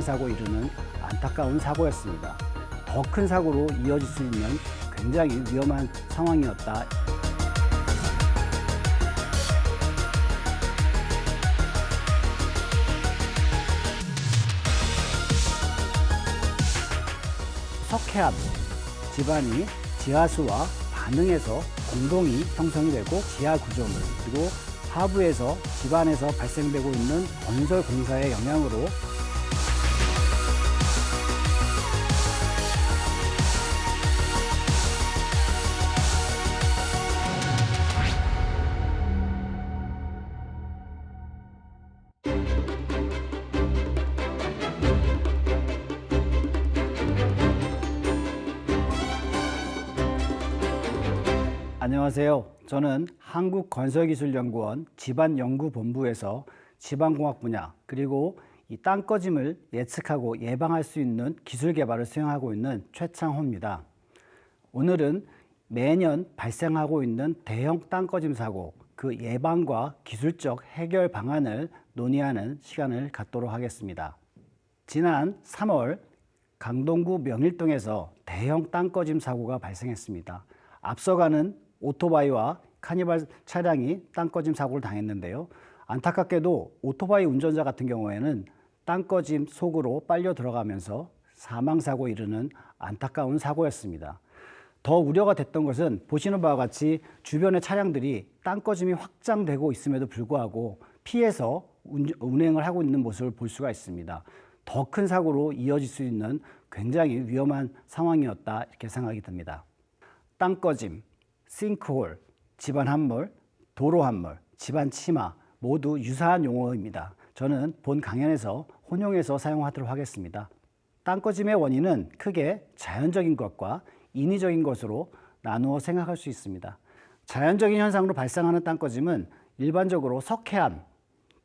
사망사고 이르는 안타까운 사고였습니다. 더 큰 사고로 이어질 수 있는 굉장히 위험한 상황이었다. 석회암 집안이 지하수와 반응해서 공동이 형성이 되고 지하 구조물, 그리고 하부에서 집안에서 발생되고 있는 건설 공사의 영향으로 안녕하세요. 저는 한국건설기술연구원 지반연구본부에서 지방공학 분야 그리고 이 땅 꺼짐을 예측하고 예방할 수 있는 기술 개발을 수행하고 있는 최창호입니다. 오늘은 매년 발생하고 있는 대형 땅 꺼짐 사고, 그 예방과 기술적 해결 방안을 논의하는 시간을 갖도록 하겠습니다. 지난 3월 강동구 명일동에서 대형 땅 꺼짐 사고가 발생했습니다. 앞서가는 오토바이와 카니발 차량이 땅 꺼짐 사고를 당했는데요. 안타깝게도 오토바이 운전자 같은 경우에는 땅 꺼짐 속으로 빨려 들어가면서 사망사고 이르는 안타까운 사고였습니다. 더 우려가 됐던 것은 보시는 바와 같이 주변의 차량들이 땅 꺼짐이 확장되고 있음에도 불구하고 피해서 운행을 하고 있는 모습을 볼 수가 있습니다. 더 큰 사고로 이어질 수 있는 굉장히 위험한 상황이었다, 이렇게 생각이 듭니다. 땅 꺼짐, 싱크홀, 집안 함몰, 도로 함몰, 집안 치마 모두 유사한 용어입니다. 저는 본 강연에서 혼용해서 사용하도록 하겠습니다. 땅 꺼짐의 원인은 크게 자연적인 것과 인위적인 것으로 나누어 생각할 수 있습니다. 자연적인 현상으로 발생하는 땅 꺼짐은 일반적으로 석회암,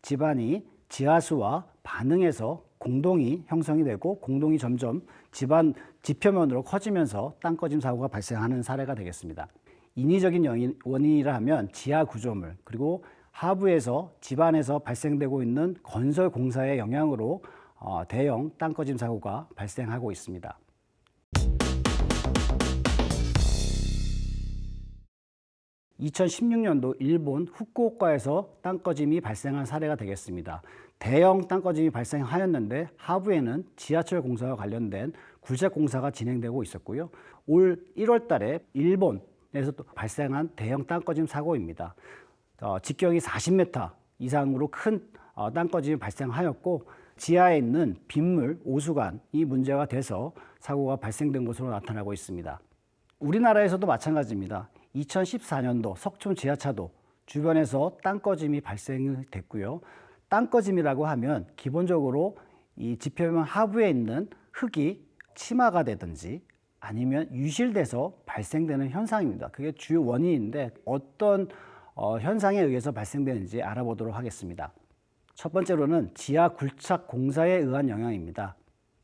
집안이 지하수와 반응해서 공동이 형성이 되고 공동이 점점 집안 지표면으로 커지면서 땅 꺼짐 사고가 발생하는 사례가 되겠습니다. 인위적인 원인이라 하면 지하 구조물, 그리고 하부에서 집안에서 발생되고 있는 건설 공사의 영향으로 대형 땅 꺼짐 사고가 발생하고 있습니다. (2016년도) 일본 후쿠오카에서 땅 꺼짐이 발생한 사례가 되겠습니다. 대형 땅 꺼짐이 발생하였는데 하부에는 지하철 공사와 관련된 굴착 공사가 진행되고 있었고요. 올 1월 달에 일본에서 또 발생한 대형 땅 꺼짐 사고입니다. 직경이 40m 이상으로 큰 땅 꺼짐이 발생하였고, 지하에 있는 빗물, 오수관이 문제가 돼서 사고가 발생된 것으로 나타나고 있습니다. 우리나라에서도 마찬가지입니다. 2014년도 석촌 지하차도 주변에서 땅 꺼짐이 발생됐고요. 땅 꺼짐이라고 하면 기본적으로 이 지표면 하부에 있는 흙이 치마가 되든지 아니면 유실돼서 발생되는 현상입니다. 그게 주요 원인인데 어떤 현상에 의해서 발생되는지 알아보도록 하겠습니다. 첫 번째로는 지하 굴착 공사에 의한 영향입니다.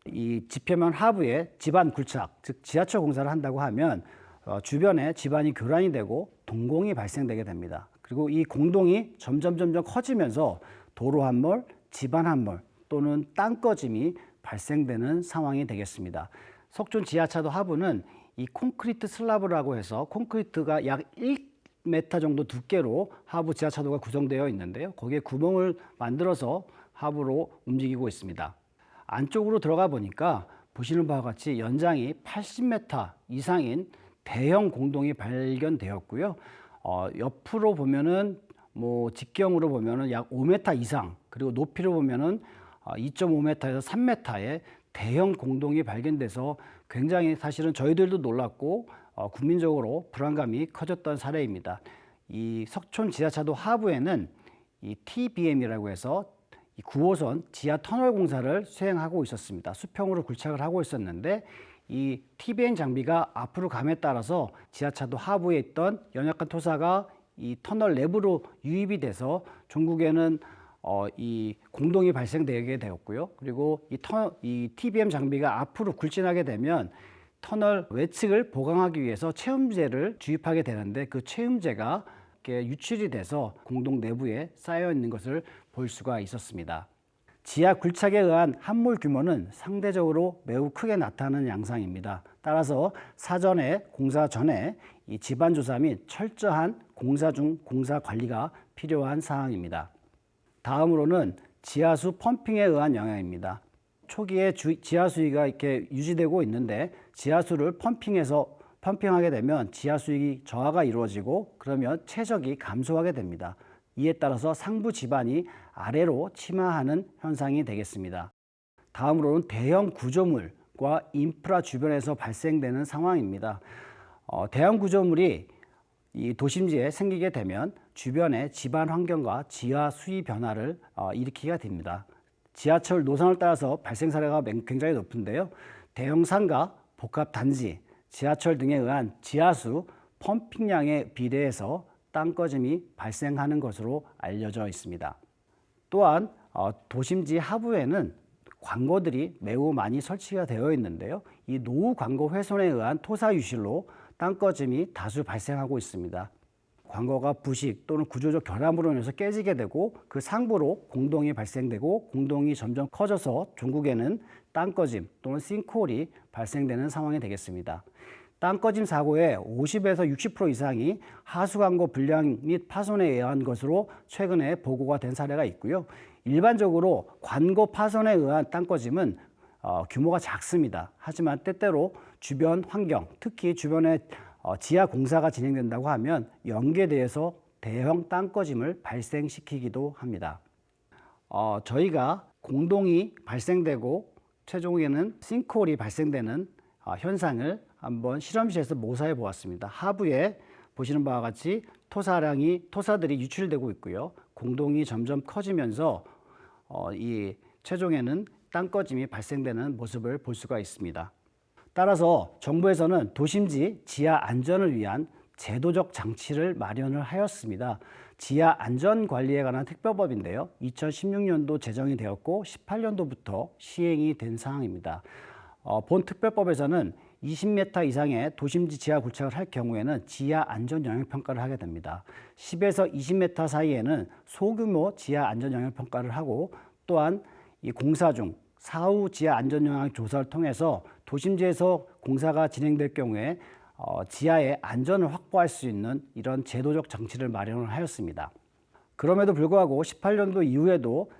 이 지표면 하부에 집안 굴착, 즉 지하철 공사를 한다고 하면 주변에 집안이 교란이 되고 동공이 발생되게 됩니다. 그리고 이 공동이 점점 커지면서 도로 함몰, 집안 함몰 또는 땅 꺼짐이 발생되는 상황이 되겠습니다. 석촌 지하차도 하부는 이 콘크리트 슬라브라고 해서 콘크리트가 약 1m 정도 두께로 하부 지하차도가 구성되어 있는데요. 거기에 구멍을 만들어서 하부로 움직이고 있습니다. 안쪽으로 들어가 보니까 보시는 바와 같이 연장이 80m 이상인 대형 공동이 발견되었고요. 옆으로 보면은 직경으로 보면은 약 5m 이상, 그리고 높이로 보면은 2.5m에서 3m의 대형 공동이 발견돼서 굉장히 사실은 저희들도 놀랐고 국민적으로 불안감이 커졌던 사례입니다. 이 석촌 지하차도 하부에는 이 TBM이라고 해서 이 9호선 지하 터널 공사를 수행하고 있었습니다. 수평으로 굴착을 하고 있었는데 이 TBM 장비가 앞으로 감에 따라서 지하차도 하부에 있던 연약한 토사가 이 터널 내부로 유입이 돼서 종국에는 이 공동이 발생되게 되었고요. 그리고 이 TBM 장비가 앞으로 굴진하게 되면 터널 외측을 보강하기 위해서 체음제를 주입하게 되는데 그 체음제가 이렇게 유출이 돼서 공동 내부에 쌓여 있는 것을 볼 수가 있었습니다. 지하 굴착에 의한 함몰 규모는 상대적으로 매우 크게 나타나는 양상입니다. 따라서 사전에 공사 전에 이 지반 조사 및 철저한 공사 중 공사 관리가 필요한 사항입니다. 다음으로는 지하수 펌핑에 의한 영향입니다. 초기에 지하수위가 이렇게 유지되고 있는데 지하수를 펌핑하게 되면 지하수위 저하가 이루어지고 그러면 최적이 감소하게 됩니다. 이에 따라서 상부 지반이 아래로 침하하는 현상이 되겠습니다. 다음으로는 대형 구조물과 인프라 주변에서 발생되는 상황입니다. 대형 구조물이 이 도심지에 생기게 되면 주변의 지반 환경과 지하 수위 변화를 일으키게 됩니다. 지하철 노선을 따라서 발생 사례가 굉장히 높은데요. 대형 상가, 복합 단지, 지하철 등에 의한 지하수 펌핑량에 비례해서 땅 꺼짐이 발생하는 것으로 알려져 있습니다. 또한 도심지 하부에는 광고들이 매우 많이 설치가 되어 있는데요. 이 노후 광고 훼손에 의한 토사 유실로 땅 꺼짐이 다수 발생하고 있습니다. 광고가 부식 또는 구조적 결함으로 인해서 깨지게 되고 그 상부로 공동이 발생되고 공동이 점점 커져서 종국에는 땅 꺼짐 또는 싱크홀이 발생되는 상황이 되겠습니다. 땅 꺼짐 사고의 50에서 60% 이상이 하수 광고 불량 및 파손에 의한 것으로 최근에 보고가 된 사례가 있고요. 일반적으로 광고 파손에 의한 땅 꺼짐은 규모가 작습니다. 하지만 때때로 주변 환경, 특히 주변에 지하 공사가 진행된다고 하면 연계돼서 대형 땅 꺼짐을 발생시키기도 합니다. 저희가 공동이 발생되고 최종에는 싱크홀이 발생되는 현상을 한번 실험실에서 모사해 보았습니다. 하부에 보시는 바와 같이 토사들이 유출되고 있고요. 공동이 점점 커지면서 이 최종에는 땅 꺼짐이 발생되는 모습을 볼 수가 있습니다. 따라서 정부에서는 도심지 지하 안전을 위한 제도적 장치를 마련을 하였습니다. 지하 안전 관리에 관한 특별법인데요. 2016년도 제정이 되었고 18년도부터 시행이 된 사항입니다. 본 특별법에서는 20m 이상의 도심지 지하 굴착을 할 경우에는 지하 안전 영역 평가를 하게 됩니다. 10에서 20m 사이에는 소규모 지하 안전 영역 평가를 하고 또한 이 공사 중 사후 지하 안전 영역 조사를 통해서 도심지에서 공사가 진행될 경우에 지하의 안전을 확보할 수 있는 이런 제도적 장치를 마련을 하였습니다. 그럼에도 불구하고 18년도 이후에도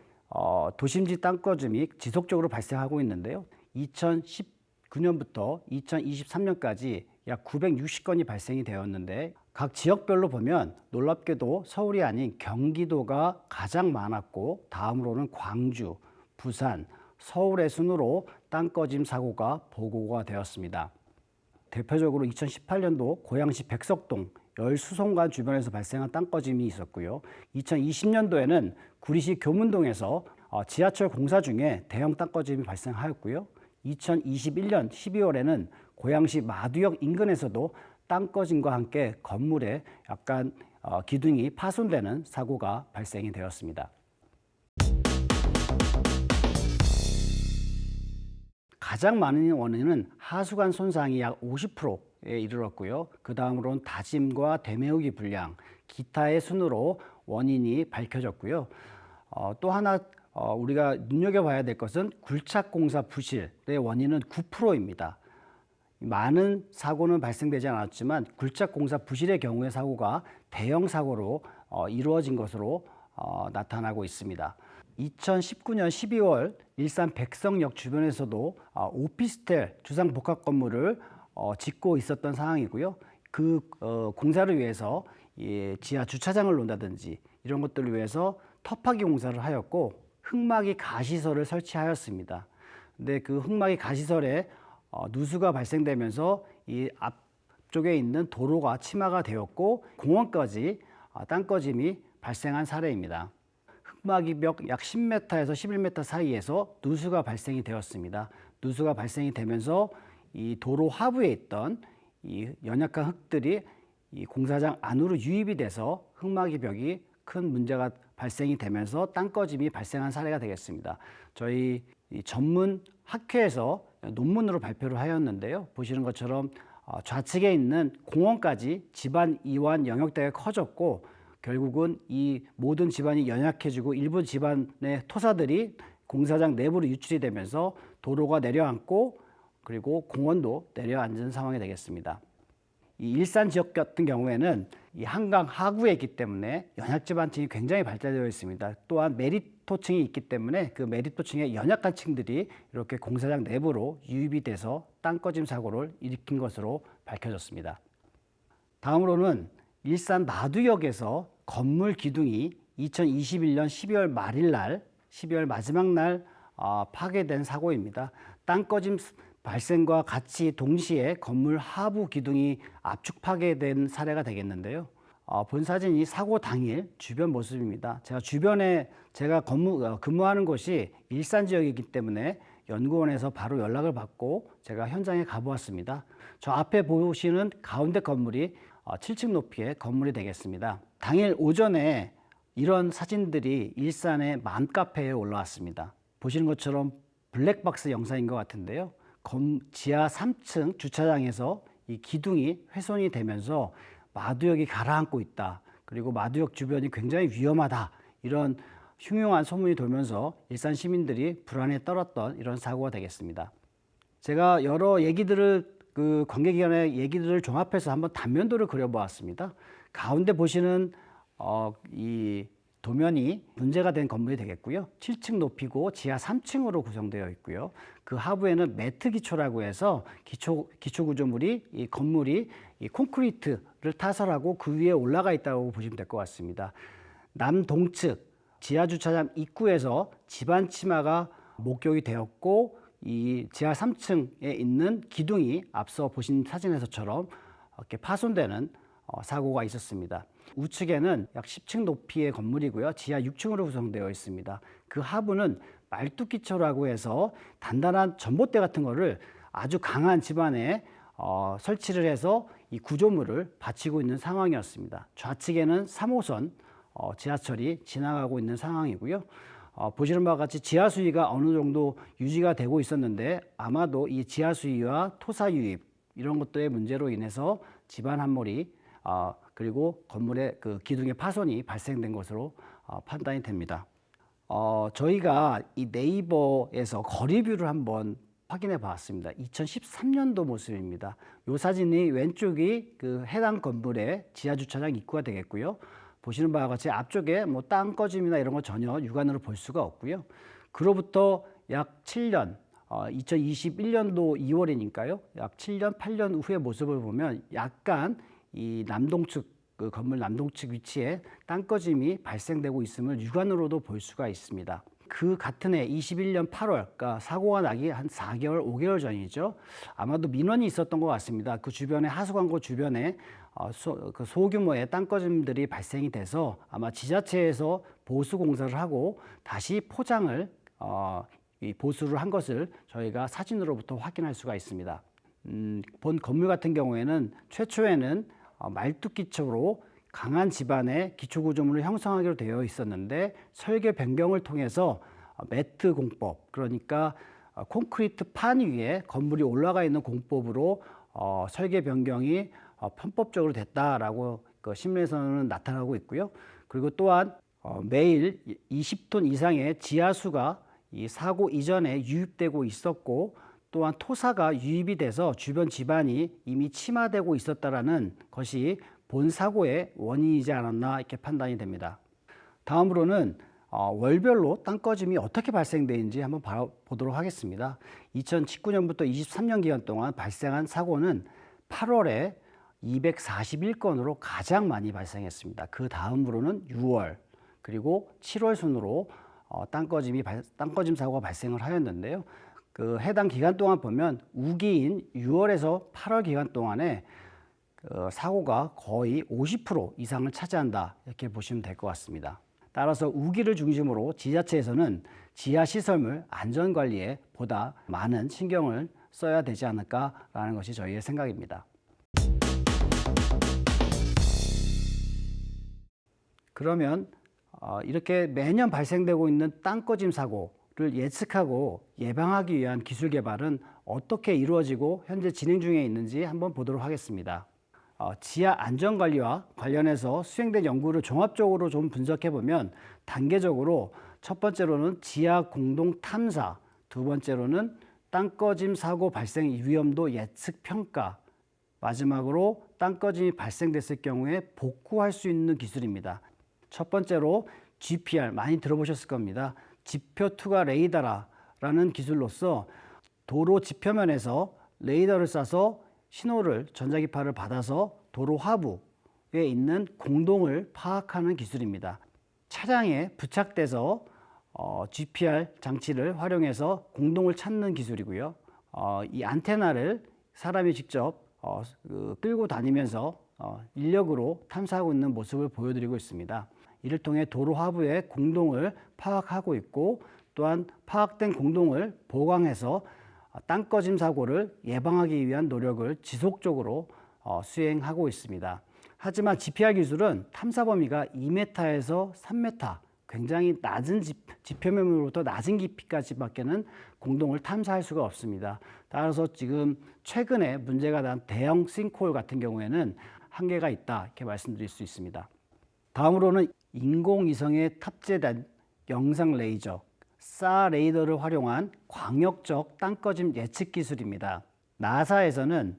도심지 땅 꺼짐이 지속적으로 발생하고 있는데요. 2019년부터 2023년까지 약 960건이 발생이 되었는데 각 지역별로 보면 놀랍게도 서울이 아닌 경기도가 가장 많았고 다음으로는 광주, 부산, 서울의 순으로 땅 꺼짐 사고가 보고가 되었습니다. 대표적으로 2018년도 고양시 백석동 열수송관 주변에서 발생한 땅 꺼짐이 있었고요. 2020년도에는 구리시 교문동에서 지하철 공사 중에 대형 땅 꺼짐이 발생하였고요. 2021년 12월에는 고양시 마두역 인근에서도 땅 꺼짐과 함께 건물에 약간 기둥이 파손되는 사고가 발생이 되었습니다. 가장 많은 원인은 하수관 손상이 약 50%에 이르렀고요. 그 다음으로는 다짐과 되메우기 불량, 기타의 순으로 원인이 밝혀졌고요. 또 하나 우리가 눈여겨봐야 될 것은 굴착공사 부실의 원인은 9%입니다. 많은 사고는 발생되지 않았지만 굴착공사 부실의 경우의 사고가 대형 사고로 이루어진 것으로 나타나고 있습니다. 2019년 12월 일산 백석역 주변에서도 오피스텔 주상복합 건물을 짓고 있었던 상황이고요. 그 공사를 위해서 지하 주차장을 놓는다든지 이런 것들을 위해서 터파기 공사를 하였고 흙막이 가시설을 설치하였습니다. 근데 그 흙막이 가시설에 누수가 발생되면서 이 앞쪽에 있는 도로가 침하가 되었고 공원까지 땅 꺼짐이 발생한 사례입니다. 흙막이 벽 약 10m에서 11m 사이에서 누수가 발생이 되었습니다. 누수가 발생이 되면서 이 도로 하부에 있던 이 연약한 흙들이 이 공사장 안으로 유입이 돼서 흙막이 벽이 큰 문제가 발생이 되면서 땅 꺼짐이 발생한 사례가 되겠습니다. 저희 전문 학회에서 논문으로 발표를 하였는데요. 보시는 것처럼 좌측에 있는 공원까지 집안 이완 영역대가 커졌고 결국은 이 모든 집안이 연약해지고 일부 집안의 토사들이 공사장 내부로 유출이 되면서 도로가 내려앉고 그리고 공원도 내려앉은 상황이 되겠습니다. 이 일산 지역 같은 경우에는 이 한강 하구에 있기 때문에 연약지반층이 굉장히 발달되어 있습니다. 또한 메리토층이 있기 때문에 그 메리토층의 연약한 층들이 이렇게 공사장 내부로 유입이 돼서 땅 꺼짐 사고를 일으킨 것으로 밝혀졌습니다. 다음으로는 일산 마두역에서 건물 기둥이 2021년 12월 말일 날, 12월 마지막 날 파괴된 사고입니다. 땅 꺼짐 발생과 같이 동시에 건물 하부 기둥이 압축 파괴된 사례가 되겠는데요. 본 사진이 사고 당일 주변 모습입니다. 제가 근무하는 곳이 일산 지역이기 때문에 연구원에서 바로 연락을 받고 제가 현장에 가보았습니다. 저 앞에 보시는 가운데 건물이 7층 높이의 건물이 되겠습니다. 당일 오전에 이런 사진들이 일산의 맘카페에 올라왔습니다. 보시는 것처럼 블랙박스 영상인 것 같은데요. 지하 3층 주차장에서 이 기둥이 훼손이 되면서 마두역이 가라앉고 있다. 그리고 마두역 주변이 굉장히 위험하다. 이런 흉흉한 소문이 돌면서 일산 시민들이 불안에 떨었던 이런 사고가 되겠습니다. 제가 여러 관계기관의 얘기들을 종합해서 한번 단면도를 그려보았습니다. 가운데 보시는 이 도면이 문제가 된 건물이 되겠고요. 7층 높이고 지하 3층으로 구성되어 있고요. 그 하부에는 매트 기초라고 해서 기초 구조물이 이 건물이 이 콘크리트를 타설하고 그 위에 올라가 있다고 보시면 될 것 같습니다. 남동측 지하 주차장 입구에서 집안 치마가 목격이 되었고 이 지하 3층에 있는 기둥이 앞서 보신 사진에서처럼 이렇게 파손되는 사고가 있었습니다. 우측에는 약 10층 높이의 건물이고요. 지하 6층으로 구성되어 있습니다. 그 하부는 말뚝기초라고 해서 단단한 전봇대 같은 거를 아주 강한 집안에 설치를 해서 이 구조물을 받치고 있는 상황이었습니다. 좌측에는 3호선 지하철이 지나가고 있는 상황이고요. 보시는 바와 같이 지하 수위가 어느 정도 유지가 되고 있었는데 아마도 이 지하 수위와 토사 유입 이런 것들의 문제로 인해서 집안 함몰이 그리고 건물의 그 기둥의 파손이 발생된 것으로 판단이 됩니다. 저희가 이 네이버에서 거리뷰를 한번 확인해 봤습니다. 2013년도 모습입니다. 이 사진이 왼쪽이 그 해당 건물의 지하 주차장 입구가 되겠고요. 보시는 바와 같이 앞쪽에 뭐 땅 꺼짐이나 이런 거 전혀 육안으로 볼 수가 없고요. 그로부터 약 7년, 2021년도 2월이니까요. 약 7년, 8년 후의 모습을 보면 약간 이 남동측 그 건물 남동측 위치에 땅 꺼짐이 발생되고 있음을 육안으로도 볼 수가 있습니다. 그 같은 해 21년 8월, 그러니까 사고가 나기 한 4개월, 5개월 전이죠. 아마도 민원이 있었던 것 같습니다. 그 주변에 하수광고 주변에 소규모의 땅 꺼짐들이 발생이 돼서 아마 지자체에서 보수 공사를 하고 다시 포장을 보수를 한 것을 저희가 사진으로부터 확인할 수가 있습니다. 본 건물 같은 경우에는 최초에는 말뚝기초로 강한 집안의 기초구조물을 형성하기로 되어 있었는데 설계 변경을 통해서 매트 공법, 그러니까 콘크리트 판 위에 건물이 올라가 있는 공법으로 설계 변경이 편법적으로 됐다라고 그 신문에서는 나타나고 있고요. 그리고 또한 매일 20톤 이상의 지하수가 이 사고 이전에 유입되고 있었고 또한 토사가 유입이 돼서 주변 집안이 이미 침하되고 있었다라는 것이 본 사고의 원인이지 않았나 이렇게 판단이 됩니다. 다음으로는 월별로 땅 꺼짐이 어떻게 발생되는지 한번 보도록 하겠습니다. 2019년부터 23년 기간 동안 발생한 사고는 8월에 241건으로 가장 많이 발생했습니다. 그 다음으로는 6월 그리고 7월 순으로 땅 꺼짐 사고가 발생을 하였는데요. 그 해당 기간 동안 보면 우기인 6월에서 8월 기간 동안에 사고가 거의 50% 이상을 차지한다 이렇게 보시면 될 것 같습니다. 따라서 우기를 중심으로 지자체에서는 지하 시설물 안전 관리에 보다 많은 신경을 써야 되지 않을까라는 것이 저희의 생각입니다. 그러면 이렇게 매년 발생되고 있는 땅 꺼짐 사고를 예측하고 예방하기 위한 기술 개발은 어떻게 이루어지고 현재 진행 중에 있는지 한번 보도록 하겠습니다. 지하 안전관리와 관련해서 수행된 연구를 종합적으로 좀 분석해 보면 단계적으로 첫 번째로는 지하 공동 탐사, 두 번째로는 땅꺼짐 사고 발생 위험도 예측 평가, 마지막으로 땅꺼짐이 발생됐을 경우에 복구할 수 있는 기술입니다. 첫 번째로 GPR, 많이 들어보셨을 겁니다. 지표 투과 레이더라는 기술로서 도로 지표면에서 레이더를 쏴서 신호를, 전자기파를 받아서 도로 하부에 있는 공동을 파악하는 기술입니다. 차량에 부착돼서 GPR 장치를 활용해서 공동을 찾는 기술이고요. 이 안테나를 사람이 직접 끌고 다니면서 인력으로 탐사하고 있는 모습을 보여드리고 있습니다. 이를 통해 도로 하부의 공동을 파악하고 있고, 또한 파악된 공동을 보강해서 땅꺼짐 사고를 예방하기 위한 노력을 지속적으로 수행하고 있습니다. 하지만 GPR 기술은 탐사 범위가 2m에서 3m, 굉장히 낮은 지표면으로부터 낮은 깊이까지밖에는 공동을 탐사할 수가 없습니다. 따라서 지금 최근에 문제가 난 대형 싱크홀 같은 경우에는 한계가 있다, 이렇게 말씀드릴 수 있습니다. 다음으로는 인공위성에 탑재된 영상 레이저, 사 레이더를 활용한 광역적 땅꺼짐 예측 기술입니다. 나사에서는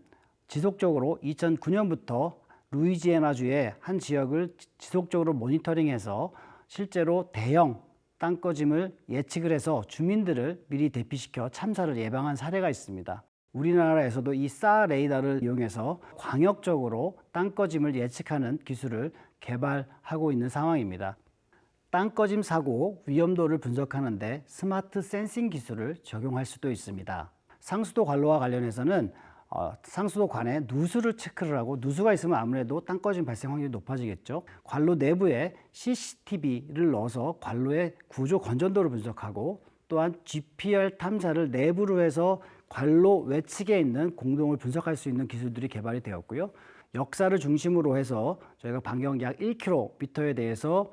지속적으로 2009년부터 루이지애나주의 한 지역을 지속적으로 모니터링해서 실제로 대형 땅꺼짐을 예측을 해서 주민들을 미리 대피시켜 참사를 예방한 사례가 있습니다. 우리나라에서도 이 사 레이더를 이용해서 광역적으로 땅꺼짐을 예측하는 기술을 개발하고 있는 상황입니다. 땅꺼짐 사고 위험도를 분석하는 데 스마트 센싱 기술을 적용할 수도 있습니다. 상수도 관로와 관련해서는 상수도 관에 누수를 체크를 하고, 누수가 있으면 아무래도 땅꺼짐 발생 확률이 높아지겠죠. 관로 내부에 CCTV를 넣어서 관로의 구조 건전도를 분석하고, 또한 GPR 탐사를 내부로 해서 관로 외측에 있는 공동을 분석할 수 있는 기술들이 개발이 되었고요. 역사를 중심으로 해서 저희가 반경 약 1km에 대해서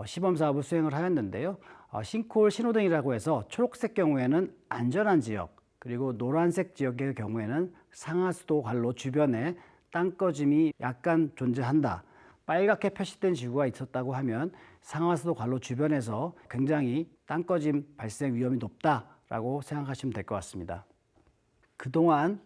시범 사업을 수행을 하였는데요. 싱크홀 신호등이라고 해서 초록색 경우에는 안전한 지역, 그리고 노란색 지역의 경우에는 상하수도 관로 주변에 땅꺼짐이 약간 존재한다, 빨갛게 표시된 지구가 있었다고 하면 상하수도 관로 주변에서 굉장히 땅꺼짐 발생 위험이 높다라고 생각하시면 될 것 같습니다. 그동안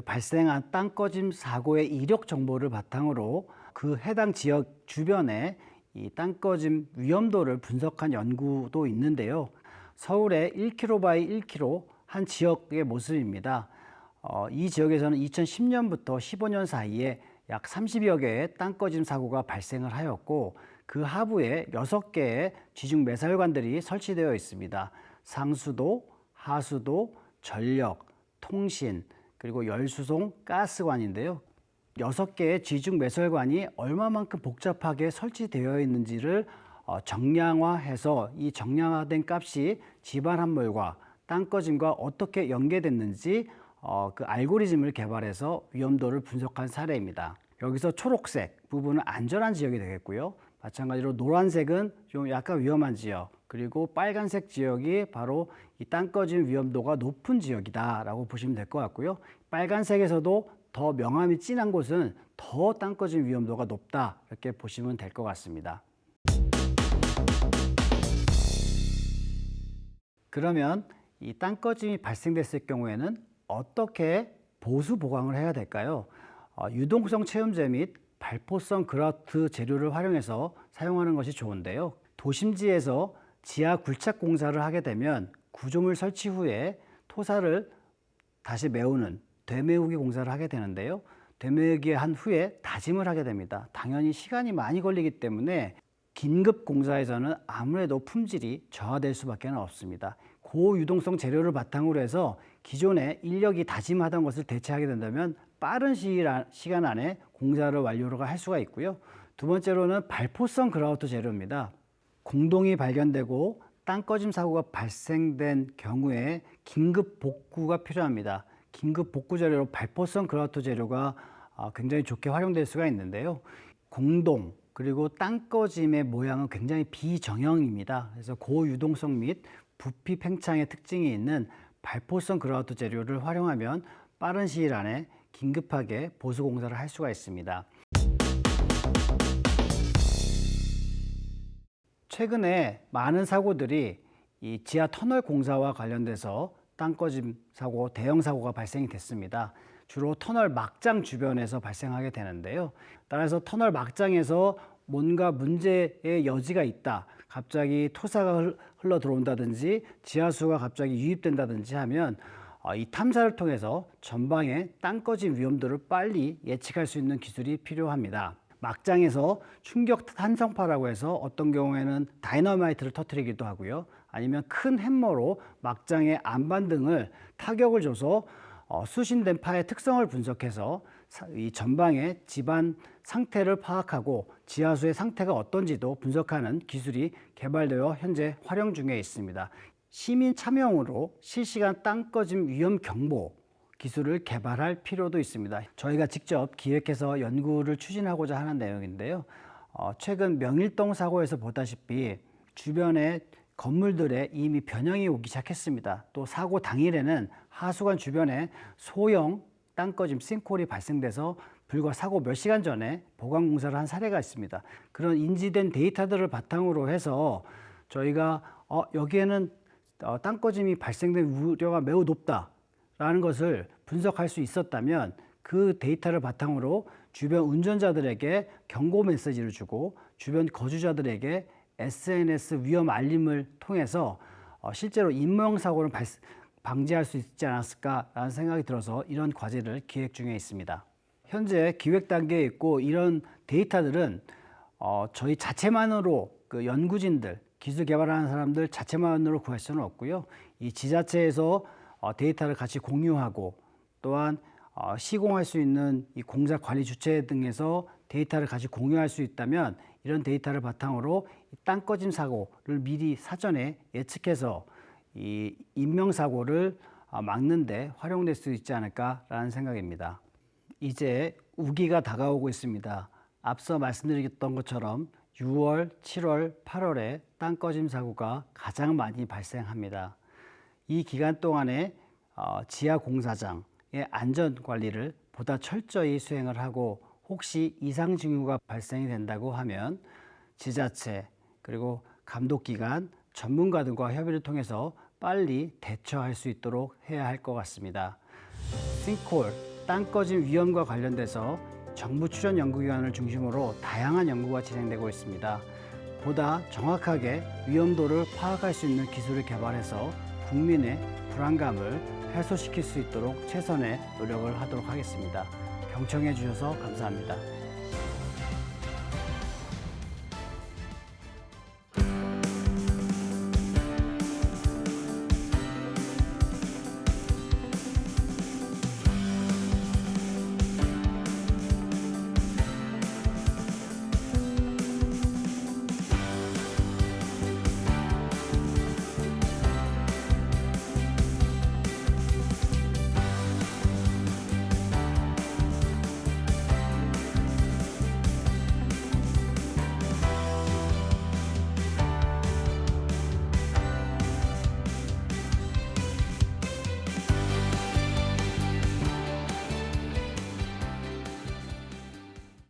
발생한 땅꺼짐 사고의 이력 정보를 바탕으로 그 해당 지역 주변에 이 땅꺼짐 위험도를 분석한 연구도 있는데요. 서울의 1km by 1km 한 지역의 모습입니다. 이 지역에서는 2010년부터 15년 사이에 약 30여 개의 땅꺼짐 사고가 발생을 하였고, 그 하부에 6개의 지중 매설관들이 설치되어 있습니다. 상수도, 하수도, 전력, 통신, 그리고 열수송, 가스관인데요. 6개의 지중 매설관이 얼마만큼 복잡하게 설치되어 있는지를 정량화해서 이 정량화된 값이 지반 함몰과 땅꺼짐과 어떻게 연계됐는지 그 알고리즘을 개발해서 위험도를 분석한 사례입니다. 여기서 초록색 부분은 안전한 지역이 되겠고요. 마찬가지로 노란색은 좀 약간 위험한 지역, 그리고 빨간색 지역이 바로 이 땅꺼짐 위험도가 높은 지역이다 라고 보시면 될 것 같고요. 빨간색에서도 더 명암이 진한 곳은 더 땅꺼짐 위험도가 높다, 이렇게 보시면 될 것 같습니다. 그러면 이 땅꺼짐이 발생됐을 경우에는 어떻게 보수 보강을 해야 될까요? 유동성 체험제 및 발포성 그라우트 재료를 활용해서 사용하는 것이 좋은데요. 도심지에서 지하 굴착 공사를 하게 되면 구조물 설치 후에 토사를 다시 메우는 되메우기 공사를 하게 되는데요. 되메우기 한 후에 다짐을 하게 됩니다. 당연히 시간이 많이 걸리기 때문에 긴급 공사에서는 아무래도 품질이 저하될 수밖에 없습니다. 고유동성 재료를 바탕으로 해서 기존에 인력이 다짐하던 것을 대체하게 된다면 빠른 시간 안에 공사를 완료를 할 수가 있고요. 두 번째로는 발포성 그라우트 재료입니다. 공동이 발견되고 땅꺼짐 사고가 발생된 경우에 긴급 복구가 필요합니다. 긴급 복구 재료로 발포성 그라우트 재료가 굉장히 좋게 활용될 수가 있는데요. 공동 그리고 땅꺼짐의 모양은 굉장히 비정형입니다. 그래서 고유동성 및 부피 팽창의 특징이 있는 발포성 그라우트 재료를 활용하면 빠른 시일 안에 긴급하게 보수 공사를 할 수가 있습니다. 최근에 많은 사고들이 이 지하 터널 공사와 관련돼서 땅 꺼짐 사고, 대형 사고가 발생이 됐습니다. 주로 터널 막장 주변에서 발생하게 되는데요. 따라서 터널 막장에서 뭔가 문제의 여지가 있다. 갑자기 토사가 흘러 들어온다든지 지하수가 갑자기 유입된다든지 하면 이 탐사를 통해서 전방의 땅 꺼짐 위험도를 빨리 예측할 수 있는 기술이 필요합니다. 막장에서 충격 탄성파라고 해서 어떤 경우에는 다이너마이트를 터뜨리기도 하고요. 아니면 큰 햄머로 막장의 안반 등을 타격을 줘서 수신된 파의 특성을 분석해서 이 전방의 집안 상태를 파악하고 지하수의 상태가 어떤지도 분석하는 기술이 개발되어 현재 활용 중에 있습니다. 시민 참여형으로 실시간 땅 꺼짐 위험 경보 기술을 개발할 필요도 있습니다. 저희가 직접 기획해서 연구를 추진하고자 하는 내용인데요. 최근 명일동 사고에서 보다시피 주변의 건물들에 이미 변형이 오기 시작했습니다. 또 사고 당일에는 하수관 주변에 소형 땅 꺼짐 싱크홀이 발생돼서 불과 사고 몇 시간 전에 보강 공사를 한 사례가 있습니다. 그런 인지된 데이터들을 바탕으로 해서 저희가 여기에는 땅 꺼짐이 발생될 우려가 매우 높다라는 것을 분석할 수 있었다면 그 데이터를 바탕으로 주변 운전자들에게 경고 메시지를 주고 주변 거주자들에게 SNS 위험 알림을 통해서 실제로 인명사고를 방지할 수 있지 않았을까라는 생각이 들어서 이런 과제를 기획 중에 있습니다. 현재 기획 단계에 있고 이런 데이터들은 저희 자체만으로 그 연구진들, 기술 개발하는 사람들 자체만으로 구할 수는 없고요. 이 지자체에서 데이터를 같이 공유하고 또한 시공할 수 있는 이 공사 관리 주체 등에서 데이터를 같이 공유할 수 있다면 이런 데이터를 바탕으로 땅 꺼짐 사고를 미리 사전에 예측해서 이 인명사고를 막는 데 활용될 수 있지 않을까라는 생각입니다. 이제 우기가 다가오고 있습니다. 앞서 말씀드렸던 것처럼 6월, 7월, 8월에 땅 꺼짐 사고가 가장 많이 발생합니다. 이 기간 동안에 지하 공사장의 안전 관리를 보다 철저히 수행을 하고 혹시 이상 징후가 발생이 된다고 하면 지자체 그리고 감독기관, 전문가들과 협의를 통해서 빨리 대처할 수 있도록 해야 할 것 같습니다. 싱크홀, 땅 꺼짐 위험과 관련돼서 정부 출연 연구기관을 중심으로 다양한 연구가 진행되고 있습니다. 보다 정확하게 위험도를 파악할 수 있는 기술을 개발해서 국민의 불안감을 해소시킬 수 있도록 최선의 노력을 하도록 하겠습니다. 경청해 주셔서 감사합니다.